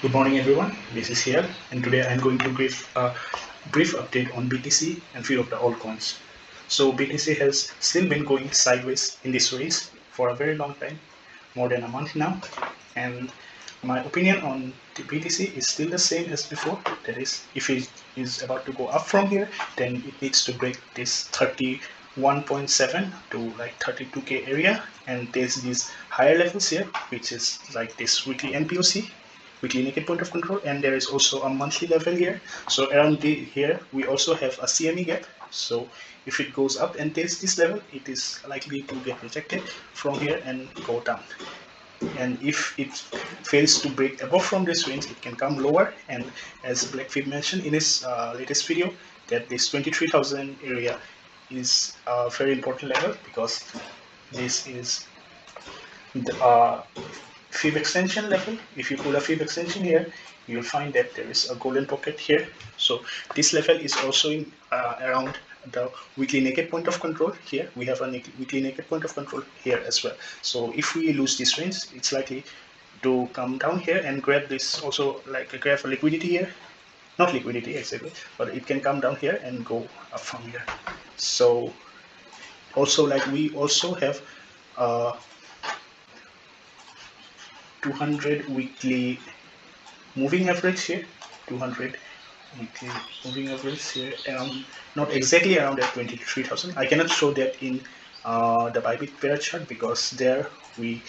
Good morning everyone, this is Xiyal and today I am going to give a brief update on BTC and few of the altcoins. So BTC has still been going sideways in this range for a very long time, more than a month now, and my opinion on the BTC is still the same as before. That is, if it is about to go up from here, then it needs to break this 31.7 to like 32k area, and there's these higher levels here, which is like this weekly NPOC, weekly naked point of control, and there is also a monthly level here. So around here we also have a CME gap. So if it goes up and takes this level, it is likely to get rejected from here and go down. And if it fails to break above from this range, it can come lower, and as Blackfeet mentioned in his latest video, that this 23,000 area is a very important level, because this is the fib extension level. If you pull a fib extension here, you'll find that there is a golden pocket here. So this level is also in around the weekly naked point of control. Here we have a weekly naked point of control here as well. So if we lose this range, it's likely to come down here and grab this, also like grab a liquidity here, not liquidity exactly, but it can come down here and go up from here. So also, like, we also have 200 weekly moving average here, 200 weekly moving average here, around, not exactly around at 23,000. I cannot show that in the Bybit pair chart, because there we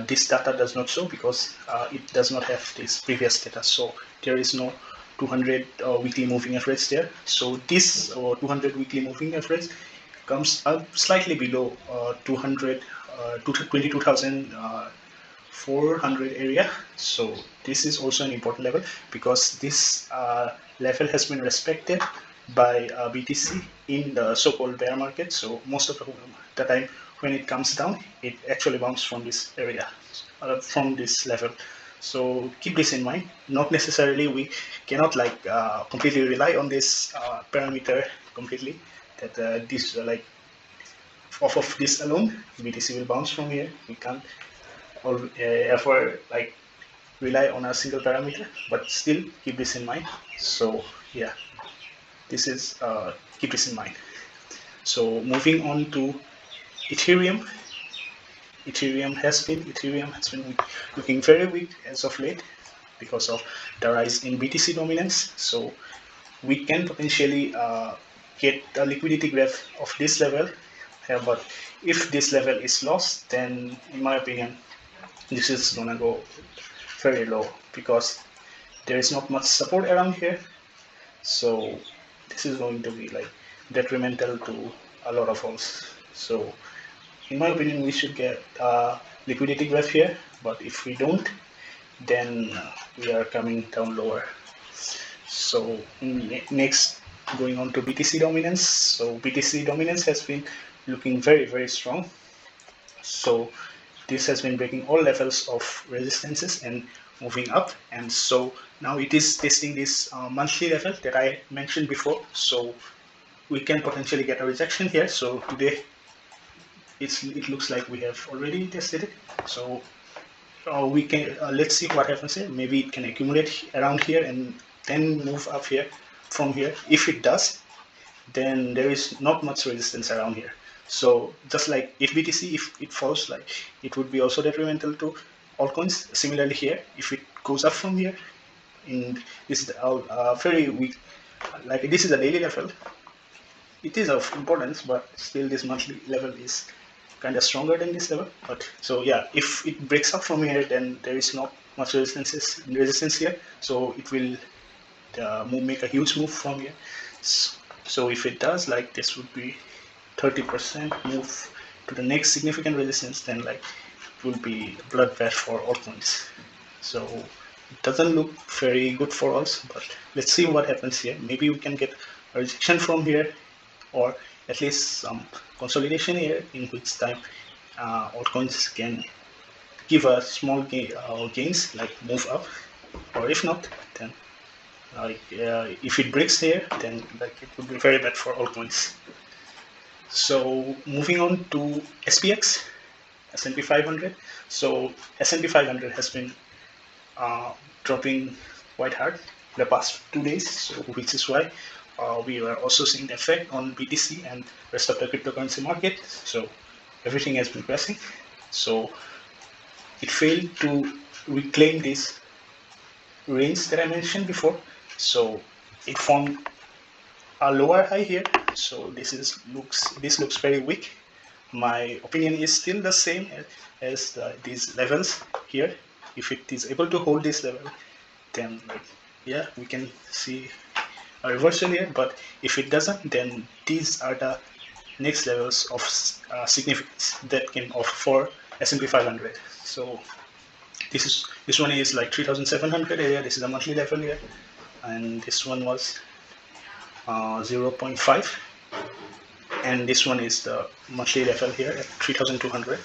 this data does not show, because it does not have this previous data. So there is no 200 weekly moving average there. So this 200 weekly moving average comes up slightly below 22,400 area. So this is also an important level, because this level has been respected by BTC in the so-called bear market. So most of the time when it comes down, it actually bounces from this area, from this level. So keep this in mind. Not necessarily, we cannot like completely rely on this parameter completely, that this like off of this alone BTC will bounce from here. We can't ever like rely on a single parameter, but still keep this in mind. So yeah, this is keep this in mind. So moving on to Ethereum. Ethereum has been looking very weak as of late, because of the rise in BTC dominance. So we can potentially get a liquidity grab of this level here, but if this level is lost, then in my opinion this is gonna go very low, because there is not much support around here. So this is going to be like detrimental to a lot of us. So in my opinion, we should get liquidity graph here, but if we don't, then we are coming down lower. So next, going on to BTC dominance. So BTC dominance has been looking very strong. So this has been breaking all levels of resistances and moving up, and so now it is testing this monthly level that I mentioned before. So we can potentially get a rejection here. So today it looks like we have already tested it. So we can let's see what happens here. Maybe it can accumulate around here and then move up here from here. If it does, then there is not much resistance around here. So just like if BTC, if it falls, like, it would be also detrimental to altcoins. Similarly here, if it goes up from here, in this very weak, like this is a daily level, it is of importance, but still this monthly level is kind of stronger than this level. But so yeah, if it breaks up from here, then there is not much resistance here, so it will make a huge move from here. So if it does, like, this would be 30% move to the next significant resistance, then like it will be bloodbath for altcoins. So it doesn't look very good for us, but let's see what happens here. Maybe we can get a rejection from here, or at least some consolidation here, in which time altcoins can give a small gains, like move up. Or if not, then like if it breaks here, then like it would be very bad for altcoins. So moving on to SPX, S&P 500. So S&P 500 has been dropping quite hard the past 2 days, so which is why we are also seeing the effect on BTC and rest of the cryptocurrency market. So everything has been crashing. So it failed to reclaim this range that I mentioned before. So it formed a lower high here. So this looks very weak. My opinion is still the same as these levels here. If it is able to hold this level, then yeah, we can see a reversal here. But if it doesn't, then these are the next levels of significance that can offer for S&P 500. So this one is like 3,700 area. This is a monthly level here, and this one was 0.5, and this one is the monthly level here at 3,200.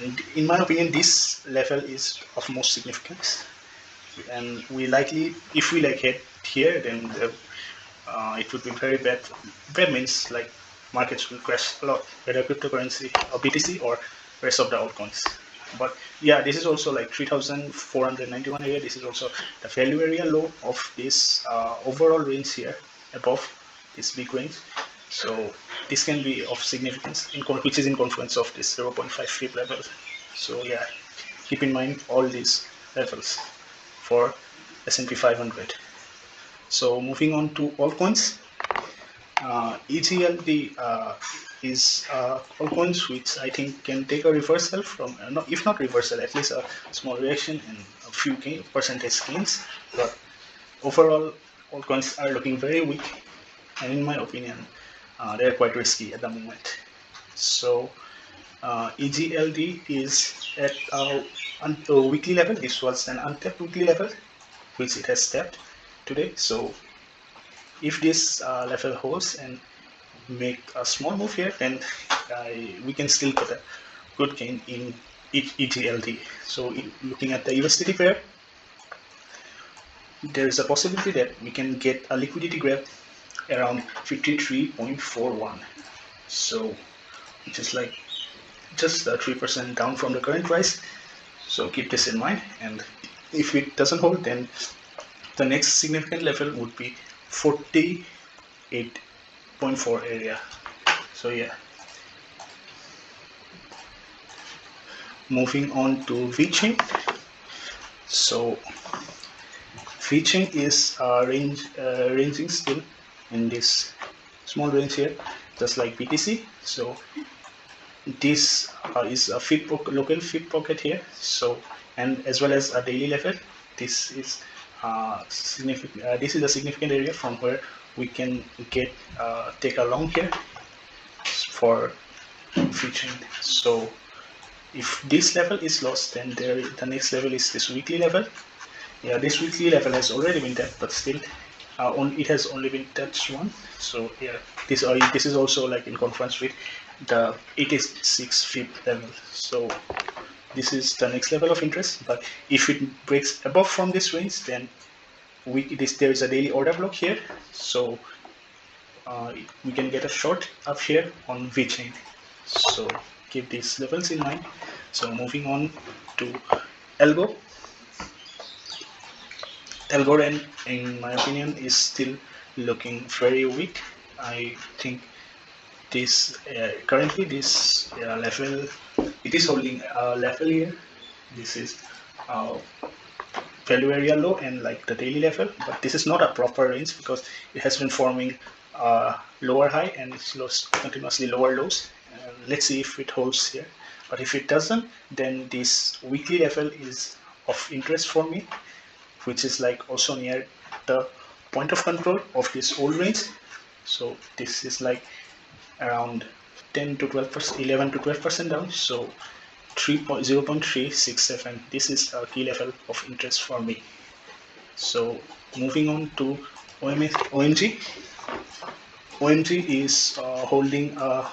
And in my opinion, this level is of most significance. And we likely, if we like hit here, then it would be very bad. Bad means like markets will crash a lot, whether cryptocurrency or BTC or rest of the altcoins. But yeah, this is also like 3,491 area. This is also the value area low of this overall range here above this big range. So this can be of significance, which is in confluence of this 0.5 flip level. So yeah, keep in mind all these levels for S&P 500. So moving on to altcoins, EGLD is altcoins which I think can take a reversal from, if not reversal, at least a small reaction and a few percentage gains. But overall, altcoins are looking very weak, and in my opinion, they're quite risky at the moment. So EGLD is at a weekly level. This was an untapped weekly level, which it has tapped today. So if this level holds and make a small move here, then we can still get a good gain in EGLD. So looking at the USDT pair, there is a possibility that we can get a liquidity grab around 53.41. So which is like just 3% down from the current price. So keep this in mind, and if it doesn't hold, then the next significant level would be 48.4 area. So yeah, moving on to VeChain. So VeChain is ranging still in this small range here, just like BTC. So this is a local feed pocket here. So, and as well as a daily level. This is significant. This is a significant area from where we can get take a long here for VeChain. So if this level is lost, then the next level is this weekly level. Yeah, this weekly level has already been tapped, but still it has only been touched one. So yeah, this is also like in confluence with the 86 flip level. So this is the next level of interest. But if it breaks above from this range, then there is a daily order block here. So we can get a short up here on VeChain. So keep these levels in mind. So moving on to Algo. Algorand, in my opinion, is still looking very weak. I think this currently this level, it is holding a level here. This is value area low and like the daily level, but this is not a proper range because it has been forming lower high and it's lost continuously lower lows. Let's see if it holds here. But if it doesn't, then this weekly level is of interest for me, which is like also near the point of control of this old range. So this is like around 10 to 12%, 11 to 12% down. So 0.367. This is a key level of interest for me. So moving on to OMG. OMG is holding a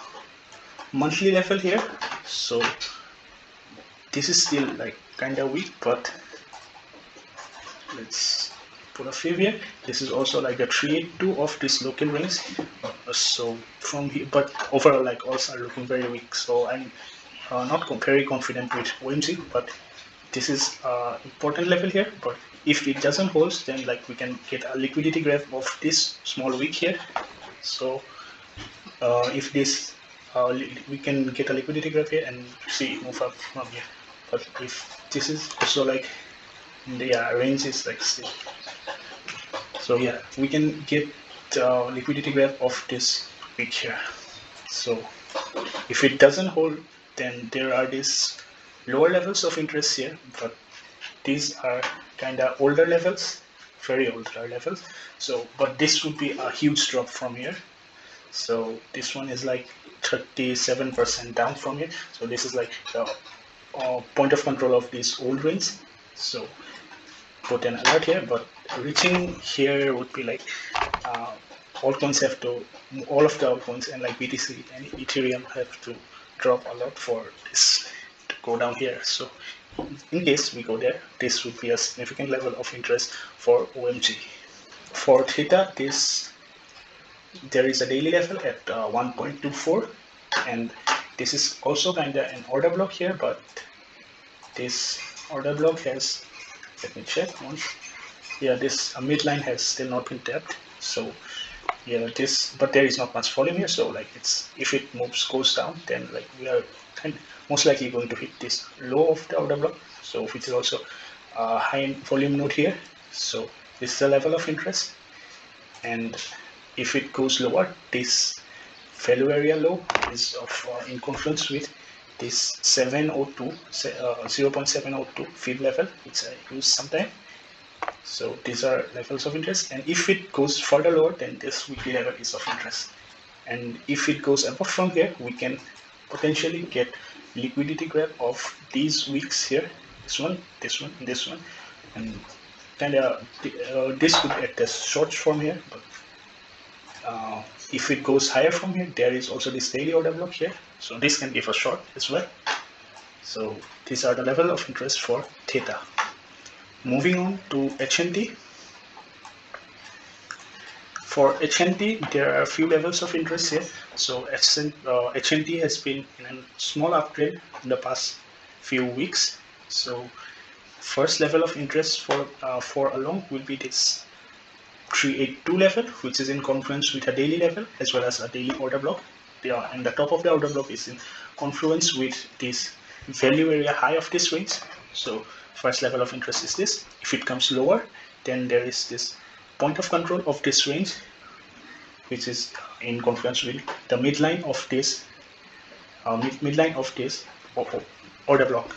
monthly level here. So this is still like kind of weak, but let's put a fib here. This is also like a 382 of this local range. So from here, but overall like also are looking very weak. So I'm not very confident with OMG, but this is important level here, but if it doesn't hold, then like we can get a liquidity graph of this small wick here. So if this we can get a liquidity graph here and see move up from here. But if this is also like the range is like still, so yeah, we can get liquidity graph of this wick here. So if it doesn't hold, then there are these lower levels of interest here, but these are kind of older levels, very older levels. So but this would be a huge drop from here. So this one is like 37% down from here. So this is like the point of control of these old range. So put an alert here, but reaching here would be like altcoins have to, all of the altcoins and like BTC and Ethereum have to drop a lot for this to go down here. So in case we go there, this would be a significant level of interest for OMG. For theta, there is a daily level at 1.24, and this is also kind of an order block here, but this order block has, let me check once, yeah, this midline has still not been tapped. So yeah, this, but there is not much volume here, so like it's, if it goes down, then like we are most likely going to hit this low of the order block, so which is also a high volume node here. So this is the level of interest, and if it goes lower, this value area low is of in confluence with this 0.702 fib level, which I use sometime. So these are levels of interest, and if it goes further lower, then this weekly level is of interest. And if it goes above from here, we can potentially get liquidity graph of these wicks here, this one, this one, and this one, and kind of this could act as shorts from here. But if it goes higher from here, there is also this daily order block here, so this can give a short as well. So these are the level of interest for theta. Moving on to HNT. For HNT, there are a few levels of interest here. So HNT has been in a small uptrend in the past few weeks. So first level of interest for a long will be this 382 level, which is in confluence with a daily level as well as a daily order block. And the top of the order block is in confluence with this value area high of this range. So first level of interest is this. If it comes lower, then there is this point of control of this range, which is in confluence with the midline of this order block,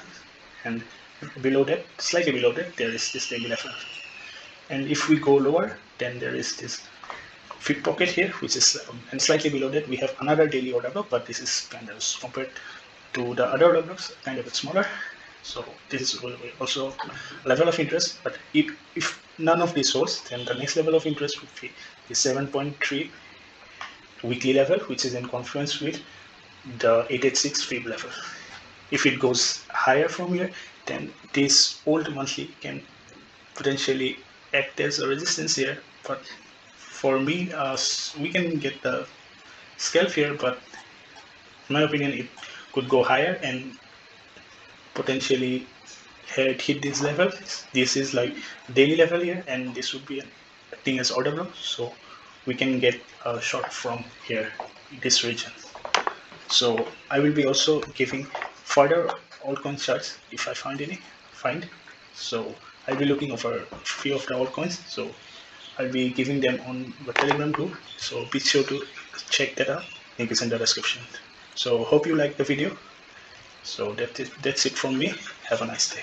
and below that, slightly below that, there is this daily level. And if we go lower, then there is this fib pocket here, which is and slightly below that we have another daily order block, but this is kind of, compared to the other order blocks, kind of a bit smaller. So this is also a level of interest, but if none of these holds, then the next level of interest would be the 7.3 weekly level, which is in confluence with the 886 fib level. If it goes higher from here, then this old monthly can potentially act as a resistance here. But for me, we can get the scalp here, but in my opinion, it could go higher and potentially hit this level. This is like daily level here, and this would be acting as order block, so we can get a short from here, this region. So I will be also giving further altcoin charts if I find any. So I'll be looking over a few of the altcoins, so I'll be giving them on the Telegram group, so be sure to check that out. Link is in the description. So hope you like the video. So that's it from me. Have a nice day.